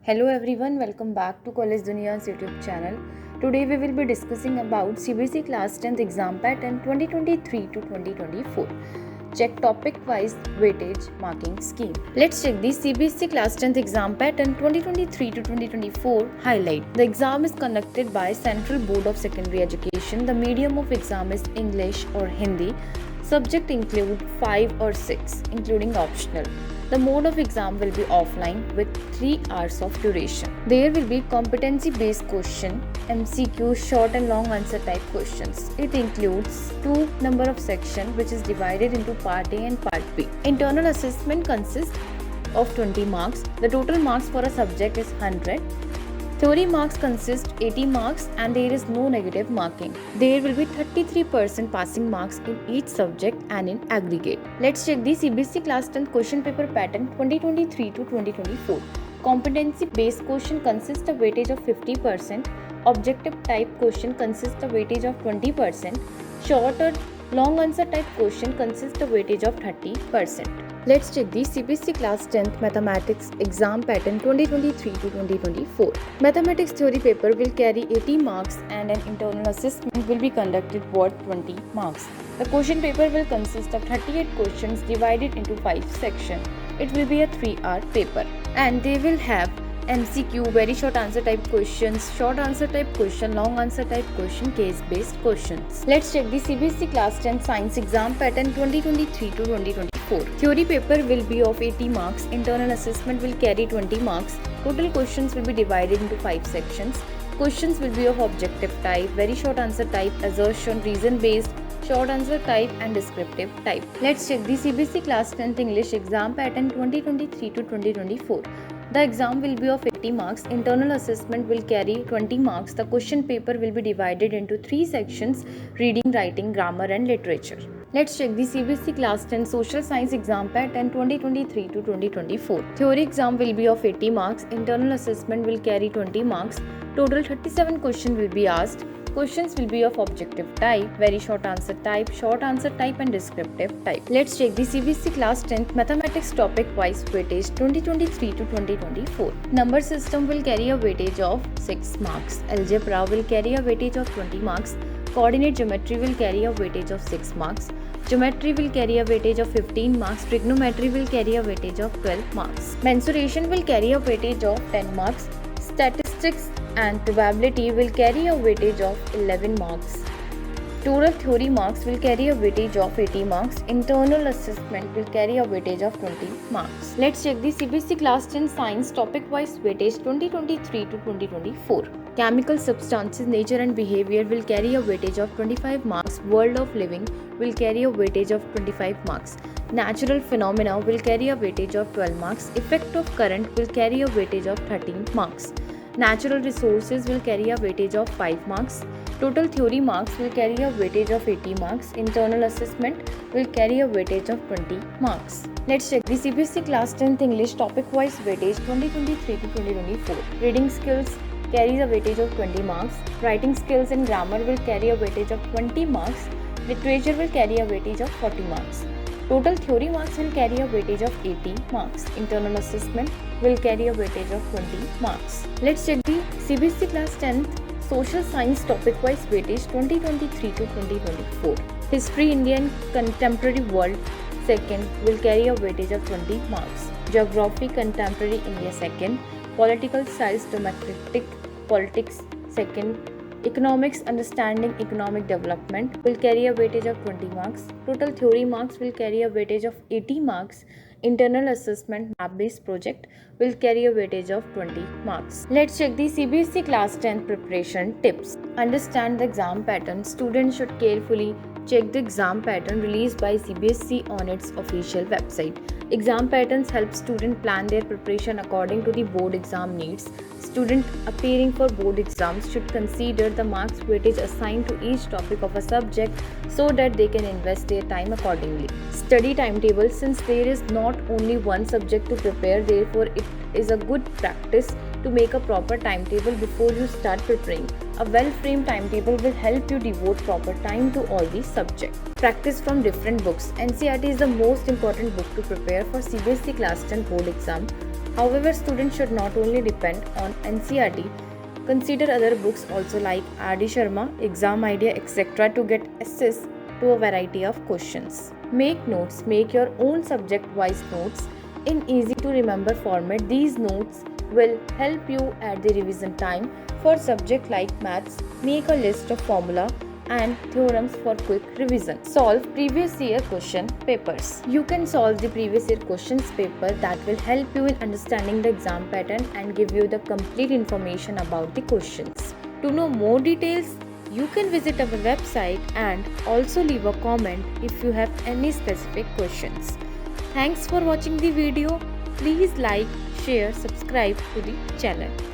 Hello everyone, welcome back to College Duniya's YouTube channel. Today we will be discussing about CBSE Class 10th exam pattern 2023 to 2024. Check topic wise weightage marking scheme. Let's check the CBSE Class 10th exam pattern 2023 to 2024 highlight. The exam is conducted by Central Board of Secondary Education. The medium of exam is English or Hindi. Subject include 5 or 6 including optional. The mode of exam will be offline with 3 hours of duration. There will be competency-based question, MCQ, short and long answer type questions. It includes 2 number of section which is divided into part A and part B. Internal assessment consists of 20 marks. The total marks for a subject is 100. Theory marks consist 80 marks and there is no negative marking. There will be 33% passing marks in each subject and in aggregate. Let's check the CBSE Class 10 question paper pattern 2023 to 2024. Competency based question consists of weightage of 50%. Objective type question consists of weightage of 20%. Short or long answer type question consists of weightage of 30%. Let's check the CBSE Class 10th Mathematics exam pattern 2023 to 2024. Mathematics theory paper will carry 80 marks and an internal assessment will be conducted worth 20 marks. The question paper will consist of 38 questions divided into 5 sections. It will be a 3-hour paper and they will have MCQ, very short answer type questions, short answer type question, long answer type question, case based questions. Let's check the CBSE Class 10 Science exam pattern 2023 to 2024. Theory paper will be of 80 marks, internal assessment will carry 20 marks, total questions will be divided into 5 sections. Questions will be of objective type, very short answer type, assertion, reason based, short answer type and descriptive type. Let's check the CBSE Class 10th English exam pattern 2023 to 2024. The exam will be of 80 marks, internal assessment will carry 20 marks, the question paper will be divided into 3 sections, reading, writing, grammar and literature. Let's check the CBSE Class 10 Social Science exam pattern 2023 to 2024. Theory exam will be of 80 marks, internal assessment will carry 20 marks, total 37 questions will be asked. Questions will be of objective type, very short answer type and descriptive type. Let's check the CBSE Class 10th Mathematics topic wise weightage 2023 to 2024. Number system will carry a weightage of 6 marks. Algebra will carry a weightage of 20 marks. Coordinate geometry will carry a weightage of 6 marks. Geometry will carry a weightage of 15 marks. Trigonometry will carry a weightage of 12 marks. Mensuration will carry a weightage of 10 marks. Statistics and probability will carry a weightage of 11 marks. Total theory marks will carry a weightage of 80 marks. Internal assessment will carry a weightage of 20 marks. Let's check the CBSE Class 10 Science topic wise weightage 2023 to 2024. Chemical substances, nature and behavior will carry a weightage of 25 marks. World of living will carry a weightage of 25 marks. Natural phenomena will carry a weightage of 12 marks. Effect of current will carry a weightage of 13 marks. Natural resources will carry a weightage of 5 marks. Total theory marks will carry a weightage of 80 marks. Internal assessment will carry a weightage of 20 marks. Let's check the CBSE Class 10th English topic wise weightage 2023 to 2024. Reading skills carries a weightage of 20 marks. Writing skills and grammar will carry a weightage of 20 marks. Literature will carry a weightage of 40 marks. Total theory marks will carry a weightage of 80 marks. Internal assessment will carry a weightage of 20 marks. Let's check the CBSE Class 10th Social Science topic wise weightage 2023 to 2024. History India and Contemporary World second will carry a weightage of 20 marks. Geography Contemporary India second. Political Science Democratic Politics second. Economics Understanding Economic Development will carry a weightage of 20 marks. Total theory marks will carry a weightage of 80 marks. Internal assessment map-based project will carry a weightage of 20 marks. Let's check the CBSE Class 10 preparation tips. Understand the exam pattern. Students should carefully check the exam pattern released by CBSE on its official website. Exam patterns help students plan their preparation according to the board exam needs. Students appearing for board exams should consider the marks weightage assigned to each topic of a subject so that they can invest their time accordingly. Study timetable. Since there is not only one subject to prepare, therefore it is a good practice to make a proper timetable before you start preparing. A well-framed timetable will help you devote proper time to all these subjects. Practice from different books. NCERT is the most important book to prepare for CBSE Class 10 board exam. However, students should not only depend on NCERT, consider other books also like R.D. Sharma, Exam Idea, etc. to get access to a variety of questions. Make notes. Make your own subject-wise notes in easy to remember format. These notes will help you at the revision time. For subject like maths, make a list of formula and theorems for quick revision. Solve previous year question papers. You can solve the previous year questions paper that will help you in understanding the exam pattern and give you the complete information about the questions. To know more details, you can visit our website and also leave a comment if you have any specific questions. Thanks for watching the video. Please like, share, subscribe to the channel.